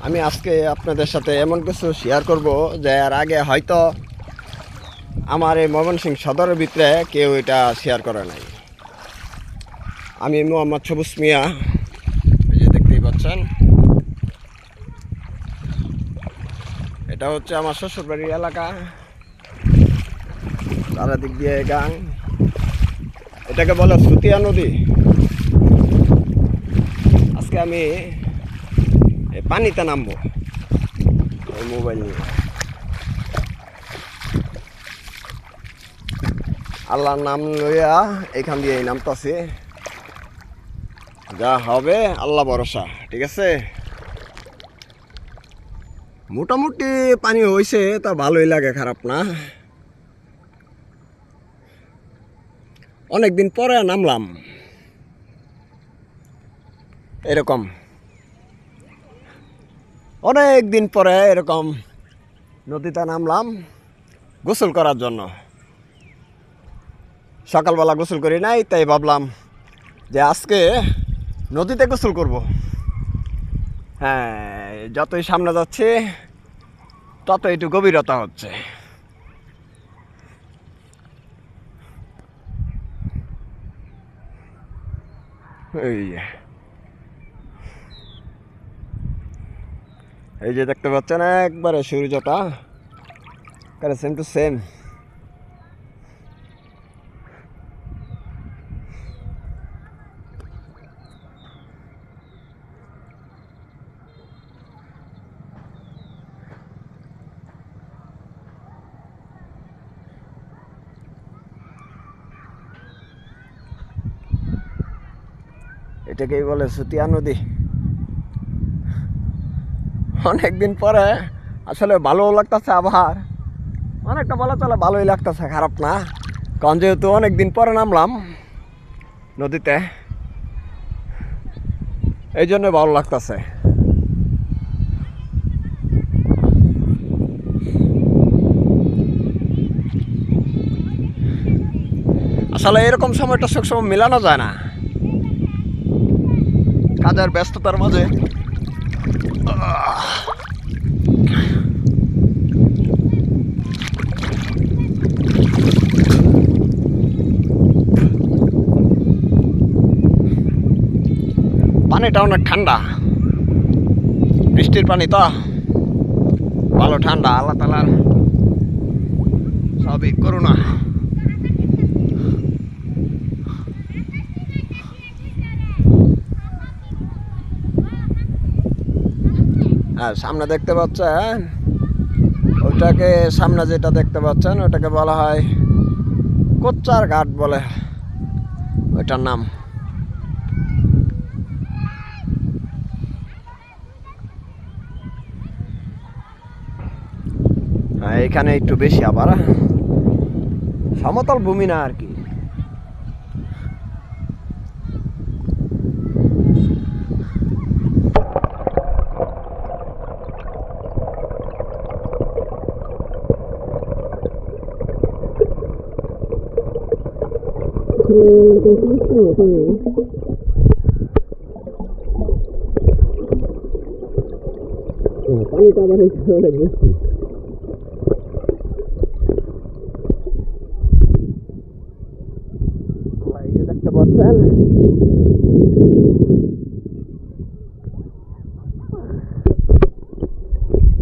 আমি আজকে আপনাদের সাথে এমন কিছু শেয়ার করব যে এর আগে হয়তো আমার এই ময়মনসিংহ সদরের ভিতরে কেউ এটা শেয়ার করে নাই। আমি মোহাম্মদ সবুজ মিয়া, এই যে দেখতেই পাচ্ছেন, এটা হচ্ছে আমার শ্বশুরবাড়ির এলাকা, চারিদিক দিয়ে গাং। এটাকে বলে সুতিয়া নদী। আজকে আমি পানিতে নামবো ওই মোবাইল নিয়ে। আল্লাহর নাম লইয়া এখান দিয়ে নামতাছি, যা হবে আল্লাহ ভরসা। ঠিক আছে, মোটামুটি পানি হয়েছে, তা ভালোই লাগে, খারাপ না। অনেকদিন পরে নামলাম এরকম, অনেক দিন পরে এরকম নদীতে নামলাম গোসল করার জন্য। সকালবেলা গোসল করি নাই, তাই ভাবলাম যে আজকে নদীতে গোসল করব। হ্যাঁ, যতই সামনে যাচ্ছে তত একটু গভীরতা হচ্ছে। এই যে দেখতে পাচ্ছেন একবারে সূর্যটা সেম টু সেম। এটাকেই বলে সুতিয়া নদী। অনেকদিন পরে আসলে ভালো লাগতেছে, আবার অনেকটা বলা চলে ভালোই লাগতেছে, খারাপ না। কারণ যেহেতু অনেকদিন পরে নামলাম নদীতে, এই জন্য ভালো লাগতেছে। আসলে এরকম সময়টা সবসময় মেলানো যায় না, কাজের ব্যস্ততার মাঝে। পানিটা অনেক ঠান্ডা, বৃষ্টির পানি তো ভালো ঠান্ডা। আল্লাহ তাআলার সবই করুণা। আর সামনে দেখতে পাচ্ছেন ওইটাকে, সামনে যেটা দেখতে পাচ্ছেন ওটাকে বলা হয় কোচ্চার ঘাট বলে, ওইটার নাম। হ্যাঁ, এখানে একটু বেশি, আবার সমতল ভূমি না আর কি। পানিটা আবার অনেক বেশি। দেখতে পাচ্ছেন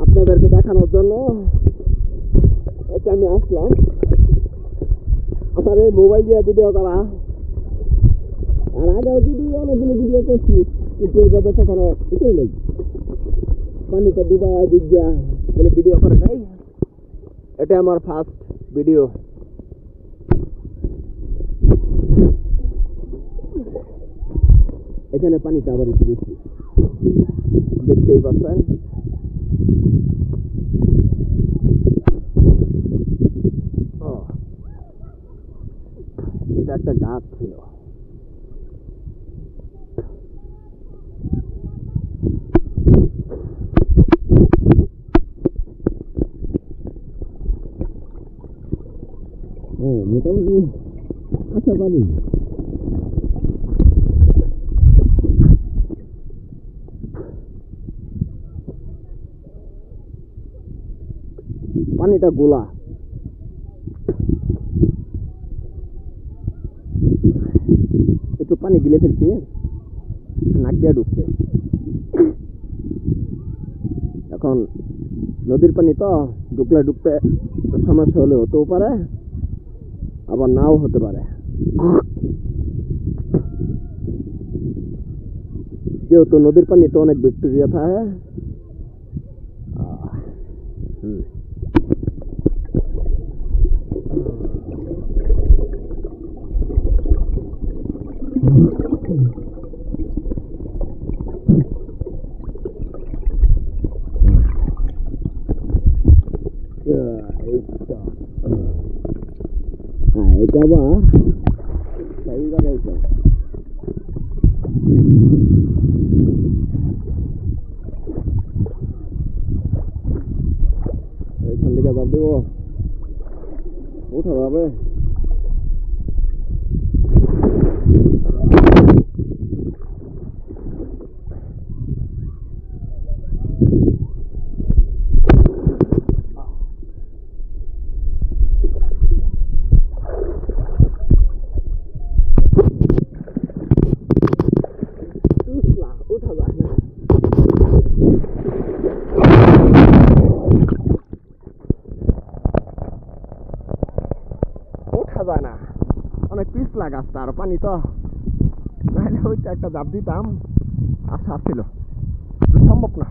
আপনাদেরকে দেখানোর জন্য এটা আমি আসলাম। আমার এই মোবাইল দিয়ে ভিডিও করা, আর আগেও অনেকগুলো ভিডিও করছি, কিন্তু এইভাবে তখন এটাই নেই, পানিতে ডুবাই দিক কোনো ভিডিও করে নাই। এটা আমার ফার্স্ট ভিডিও। এখানে পানিটা আবার একটু বেশি, দেখতেই পাচ্ছেন। এটা একটা গাছ ছিল। মোটামুটি আশা পানি। পানিটা গোলা। একটু পানি গিলে ফেলছি, নাক দিয়ে ঢুকছে। এখন নদীর পানি তো ঢুকতে সমস্যা হলে হতেও পারে, আবার নাও হতে পারে। যেহেতু নদীর পানি তো অনেক ব্যাকটেরিয়া থাকে। এটা বা এইখান থেকে যাব দেব, উঠা যাবে। উঠা যায় না, ওঠা যায় না, অনেক পিছলা গাছটা। আর পানি তো নাহলে ওইটা একটা জাপ দিতাম, আশা ছিল, সম্ভব না।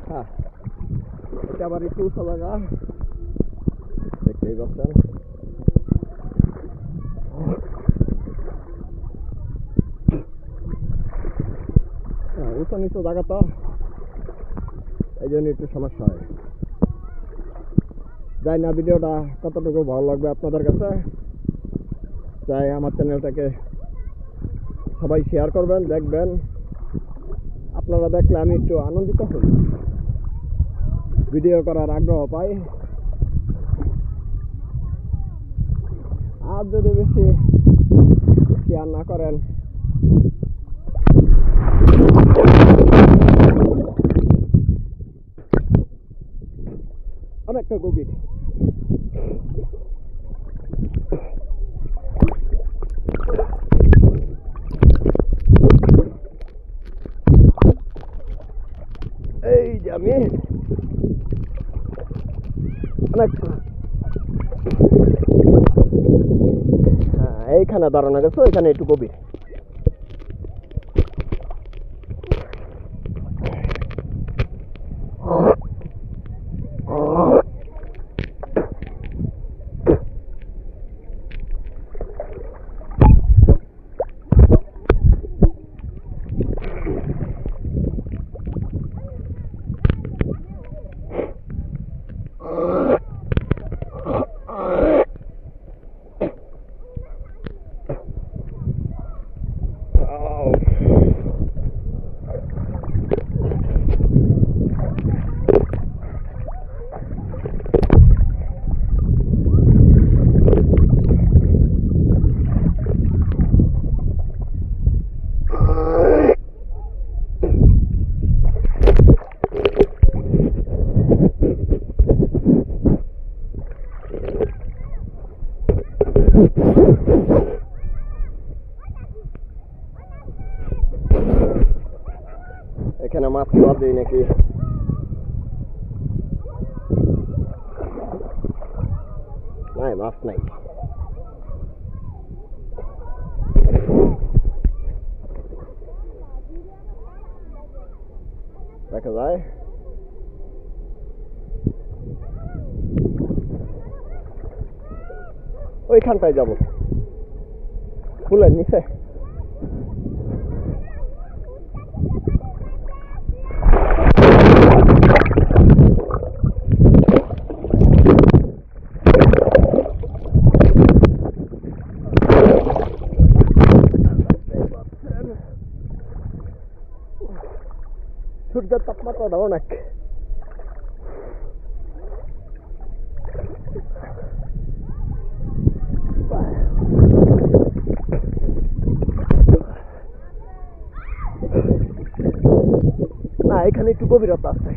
হ্যাঁ, এটা আবার একটু উঁচা জায়গা, দেখতেই পাচ্ছেন। উঁচু নিচু জায়গা তো, এই জন্য একটু সমস্যা হয়। যাই না, ভিডিওটা কতটুকু ভালো লাগবে আপনাদের কাছে, চাই আমার চ্যানেলটাকে সবাই শেয়ার করবেন, দেখবেন। আপনারা দেখলে আমি একটু আনন্দিত হই, ভিডিও করার আগ্রহ পাই। আর যদি বেশি শেয়ার না করেন, অনেকটা গভীর। এই যে আমি অনেক এইখানে দাঁড়ানো গেছে, ওইখানে একটু গভীর। এখানে মাছ খাওয়া দিই নাকি? নাই, মাছ নাই। দেখা যায় ওইখানটায় যাব, ফুলের নিচে। সূর্যের তাপমাত্রাটা অনেক। এখানে একটু গভীরতা আছে।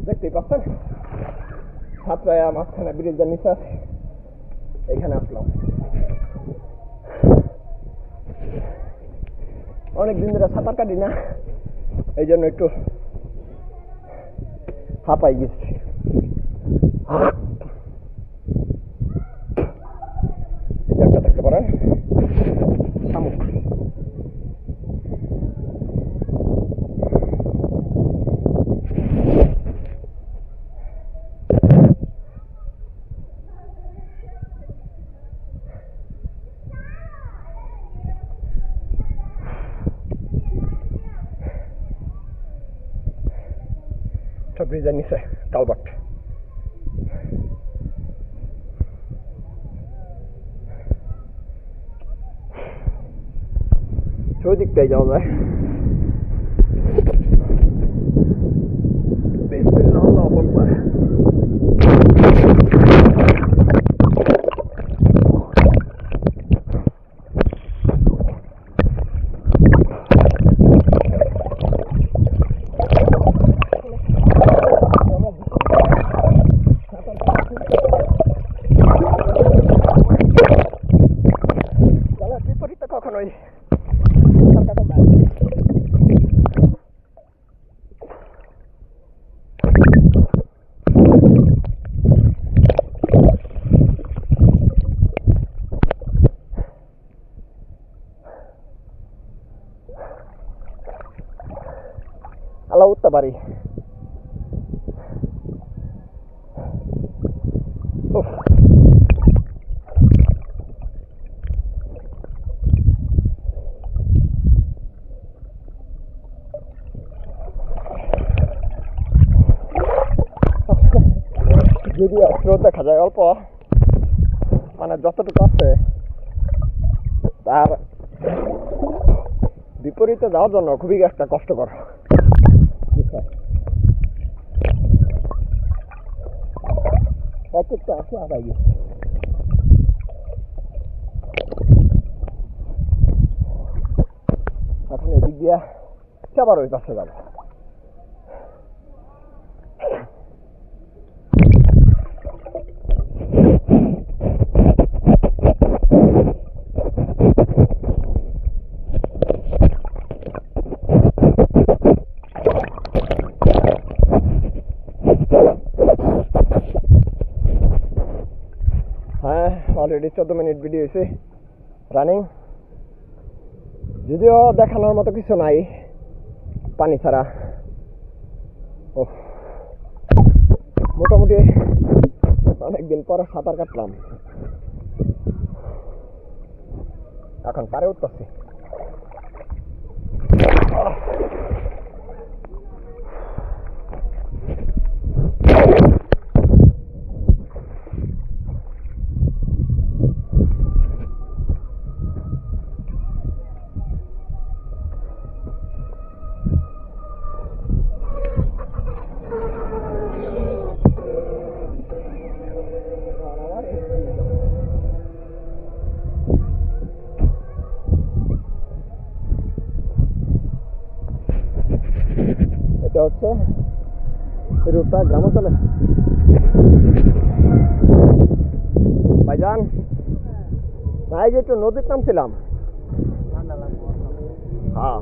দেখতেই পাচ্ছেন সাতরায়া মাঝখানে ব্রিজের নিচে আছে, এখানে আসলাম। অনেকদিন ধরে সাঁতার কাটি না, এই জন্য একটু হাঁপাই গেছি। এই যে একটা দেখতে পারেন শামুক। ব্রিজের নিচে কালভার্ট। চৌদিকটাই যাওয়া যায়। বিসমিল্লাহ, আল্লাহু আকবার। কখনোই আল্লাহ উঠতে পারি। যদিও স্রোত দেখা যায় অল্প, মানে যতটুকু আছে তার বিপরীতে যাওয়ার জন্য খুবই একটা কষ্টকর বিষয়। কতটা আছে আগাই গেছে। এখন এদিক দিয়া আবার ওই পাশে যাবো। হ্যাঁ, অলরেডি 14 মিনিট ভিডিও হয়েছে রানিং। যদিও দেখানোর মতো কিছু নাই পানি ছাড়া। ও মোটামুটি অনেকদিন পরে সাঁতার কাটলাম, এখন পারে উঠতেছি। এটা হচ্ছে রুটটা গ্রামাঞ্চলে। ভাইজান ভাই যে একটু নদীর নামছিলাম। হ্যাঁ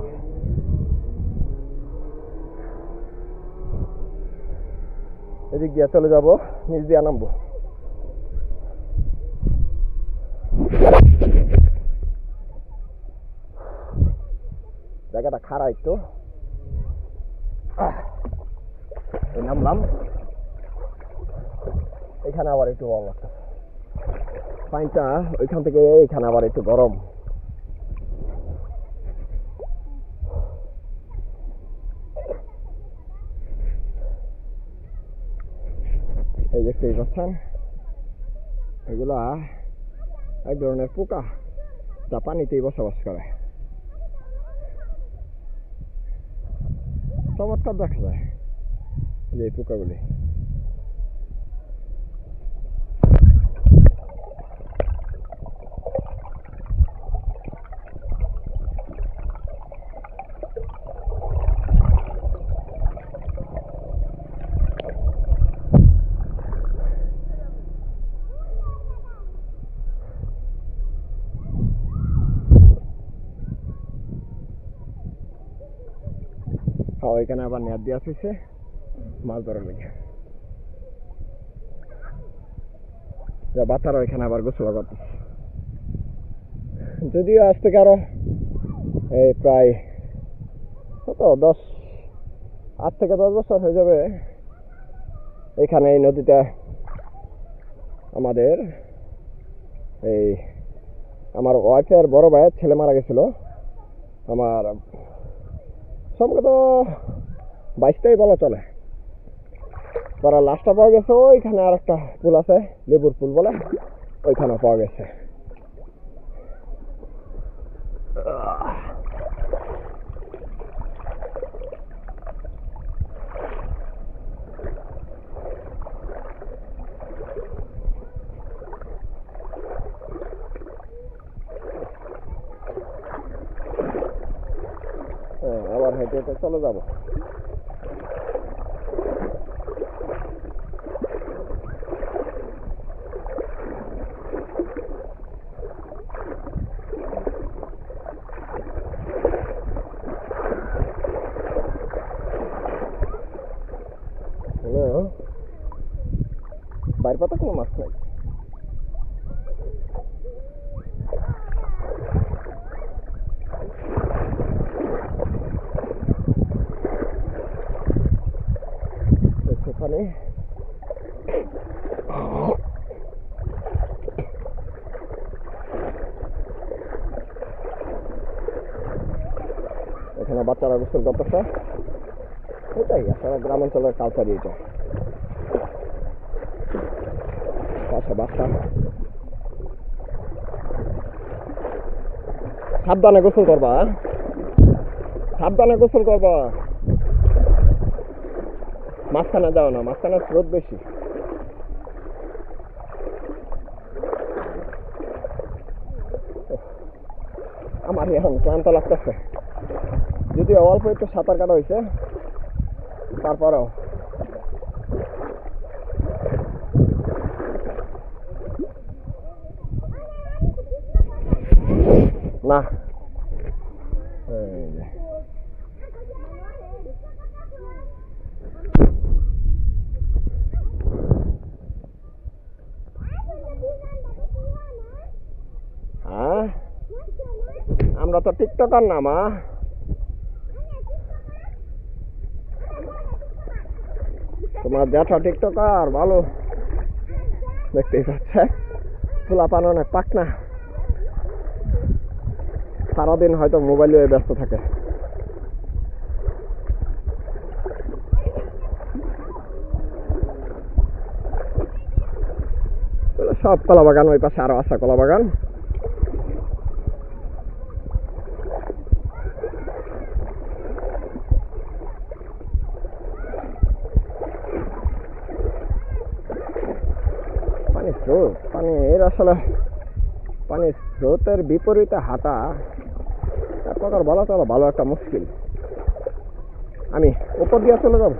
এদিক দিয়ে চলে যাব, নিচ দিয়ে নামবো। জায়গাটা খারাপ একটু, নামলাম। এখানে আবার একটু ভালো লাগছে পানিটা, ওইখান থেকে এখানে আবার একটু গরম। এই দেখতেই পাচ্ছেন, এগুলা এক ধরনের পোকা যা পানিতেই বসবাস করে। চমৎকার দেখা যায় যে এই পোকাগুলি। এখানে আবার নেট দিয়ে আসছে মাছ ধরার লেগে। বাচ্চারা এখানে আবার গোসল করতেছে। যদিও আজ থেকে আরো এই প্রায় কত 8 থেকে 10 বছর হয়ে যাবে এখানে এই নদীতে আমাদের এই আমার ওয়াইফের বড় ভাইয়ের ছেলে মারা গেছিল। আমার সম্ভবত 22টাই বলা চলে। পরে লাশটা পাওয়া গেছে ওইখানে, আর একটা পুল আছে লেবুর পুল বলে, ওইখানে পাওয়া গেছে। আবার হেঁটে হেঁটে চলে যাবো। বাইরে পাতা কোনো মাছ নাই। সেখানে এখানে বাচ্চারা গোসল করতেছে। এটাই আসলে গ্রামাঞ্চলের কালচারই এটা। বাচ্চা সাবধানে গোসল করবা, সাবধানে গোসল করবা, মাঝখানে যাও না, মাঝখানে স্রোত বেশি। আমার এখন ক্লান্ত লাগতেছে, যদিও অল্প একটু সাঁতার কাটা হয়েছে, তারপরেও না। হ্যাঁ, আমরা তো টিকটকার না মা। তোমার জ্যাঠা টিকটকার, ভালো দেখতেই পাচ্ছে। পোলাপান অনেক পাক না, সারাদিন হয়তো মোবাইল নিয়ে ব্যস্ত থাকে। সব কলা বাগান, ওই পাশে আরো আছে কলা বাগান। পানির স্রোত, পানির আসলে পানির স্রোতের বিপরীতে হাঁটা এক প্রকার বলা চলো ভালো একটা মুশকিল। আমি উপর দিয়ে চলে যাব,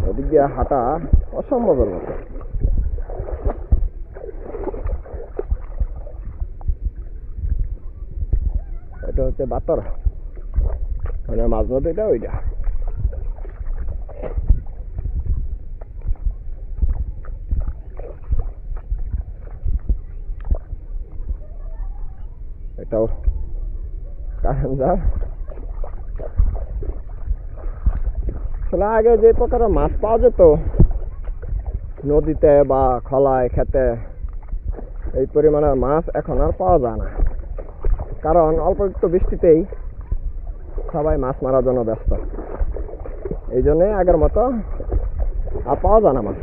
ওদিক দিয়ে হাঁটা অসম্ভবের মতো। এটা হচ্ছে বাতর, মানে মাঝ নদীটা ওইটা। এটাও কারণ যার আসলে আগে যে প্রকারের মাছ পাওয়া যেত নদীতে বা খলায় খেতে, এই পরিমাণের মাছ এখন আর পাওয়া যায় না। কারণ অল্প একটু বৃষ্টিতেই সবাই মাছ মারার জন্য ব্যস্ত, এই জন্যে আগের মতো আর পাওয়া যায় না মাছ।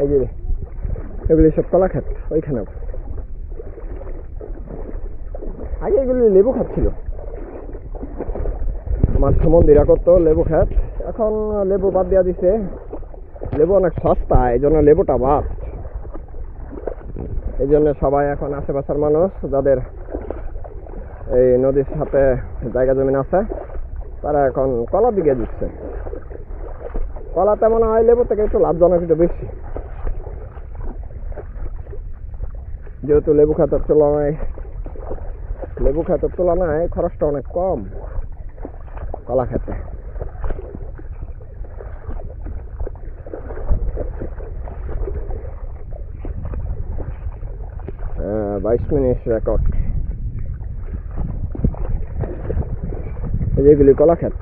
এই যে এগুলি সব কলা ক্ষেত, ওইখানেও আগে এগুলি লেবু ক্ষেত ছিল। আমার সম্বন্ধীরা করতো লেবু ক্ষেত, এখন লেবু বাদ দেওয়া দিছে। লেবু অনেক সস্তা, এই জন্য লেবুটা বাদ। এই জন্য সবাই এখন আশেপাশের মানুষ যাদের এই নদীর সাথে জায়গা জমিন আছে তারা এখন কলার দিকে দিচ্ছে। কলা তেমন হয় লেবু থেকে একটু লাভজনক একটু বেশি, যেহেতু লেবু খাতের তুলনায় খরচটা অনেক কম কলা খেতে। 22 মিনিট রেকর্ড। এই যেগুলি কলা ক্ষেত,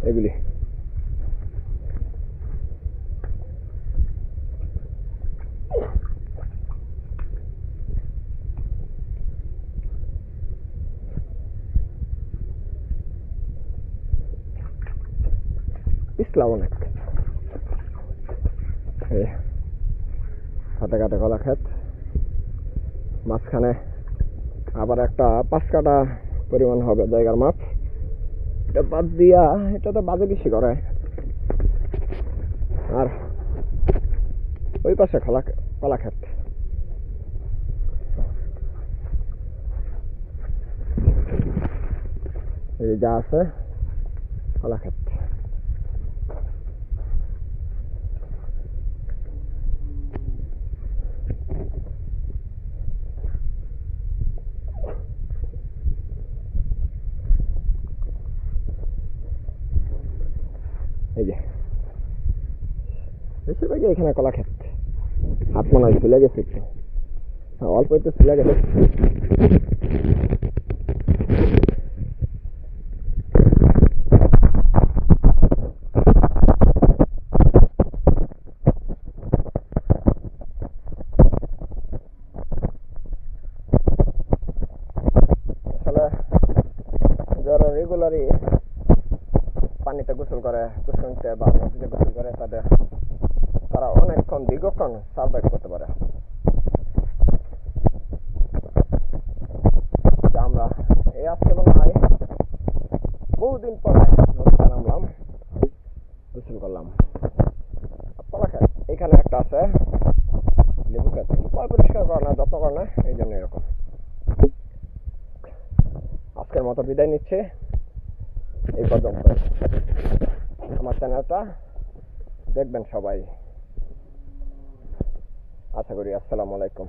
এগুলি পিছলা অনেক। হাতে কাটে কলা ক্ষেত, মাঝখানে আবার একটা 5 কাঠা পরিমাণ হবে জায়গার মাছ। এটা বাদ দিয়া এটা তো বাজে কৃষি করে। আর ওই পাশে কলা ক্ষেত, এই যা আছে কলা ক্ষেত। এই যে বেশিরভাগই এখানে কলা ক্ষেত। হাত মনে হয় ফুলে গেছে একটু, অল্প একটু ফুলে গেছে। আসলে যারা রেগুলারই পানিতে গোসল করে, পুষ্করিণীতে বা নদীতে গোসল করে, তারা অনেকক্ষণ দীর্ঘক্ষণ সার্ভাইভ করতে পারে। আমরা এই আজকে মনে হয় বহুদিন পরে নদীতে নামলাম, গোসল করলাম। কলা ক্ষেত এখানে একটা আছে, লেবু ক্ষেত পরিষ্কার করে না, যত্ন করে না, এই জন্য এরকম। আজকের মতো বিদায় নিচ্ছে এই পর্যন্ত। আমার চ্যানেলটা দেখবেন সবাই, আশা করি। আসসালামু আলাইকুম।